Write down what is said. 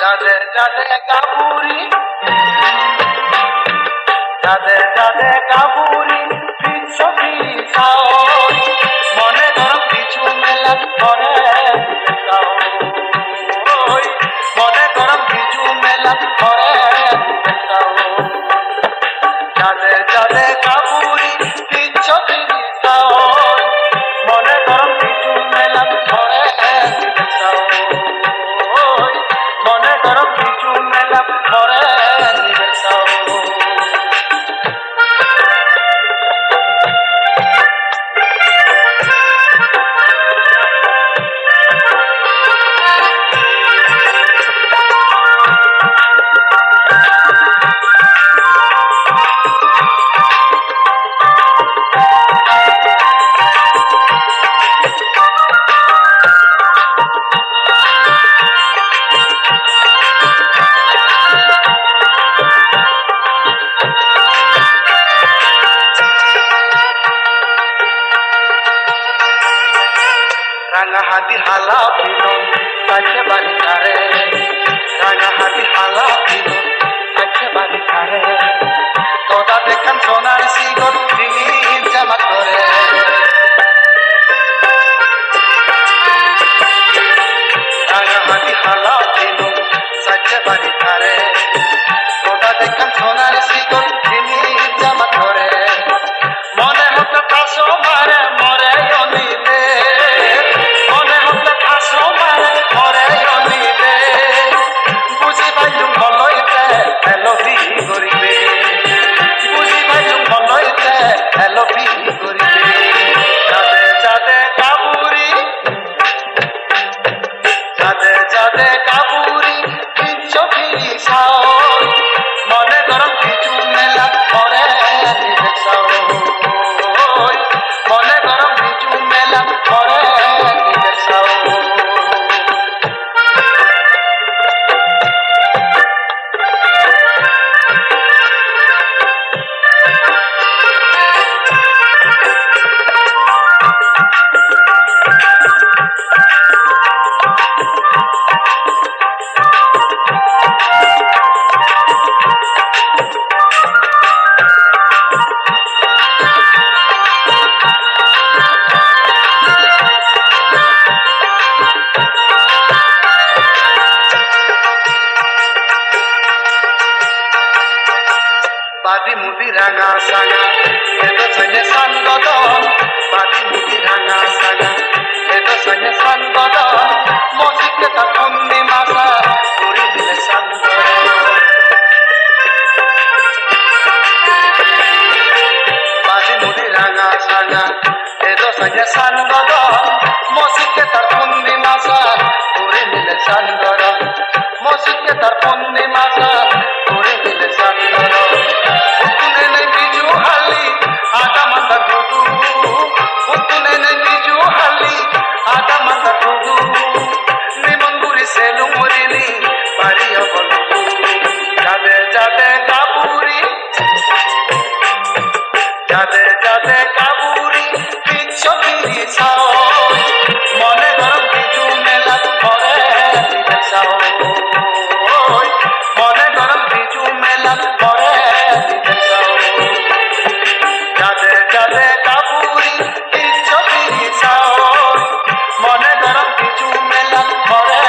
যাদের যাদের কাপুরি যাদের যাদের কাপুরি ছবি সাহস মনে ধরো কিছু মেলা করে মনে ধরো কিছু মেলা করে যাদের যাদের কাপুরি ছবি সাহস মনে ধরো কিছু মেলা করে মনে ধরো কিছু মেলা করে রাঙাহাতি হালা পিনো কাছে বাড়ি ধারে রাঙাহাতি হালা পিনো কাছে বাড়ি ধারে তোরা দেখান সোনার সিগল দিন জামা করে রাঙাহাতি হালা পিনো কাছে বাড়ি ধারে তোরা দেখান সোনার সিগল দিন জামা করে মনে হতো কাশো মারে মরে অনিলে বুঝি পাইলু মলইতে এলপি করিবে বুঝি পাইলু মলইতে এলপি করিবে যাদে যাদে কাপুরি যাদে যাদে কাপুরি ছবি সাহস মনে ধরো কিছু মেলা করে মনে ধরো কিছু মেলা করে বাদি মুদি রাঙা সাঙা এত সঙ্গে সঙ্গত বাদি মুদি রাঙা সাঙা এত সঙ্গে সঙ্গত মজিকে তা ফন্দি মাসা করে দিলে সঙ্গ বাদি মুদি রাঙা সাঙা এত সঙ্গে সঙ্গত মজিকে তার ফন্দি মাসা করে দিলে সঙ্গ মজিকে তার ফন্দি মাসা করে দিলে সঙ্গ যাদে কাপুরি যাদে যাদে কাপুরি ছবি সাহস মনে ধরো কিছু মেলা করে মনে ধরো কিছু মেলা করে যাদে যাদে কাপুরি ছবি সাহস মনে ধরো কিছু মেলা করে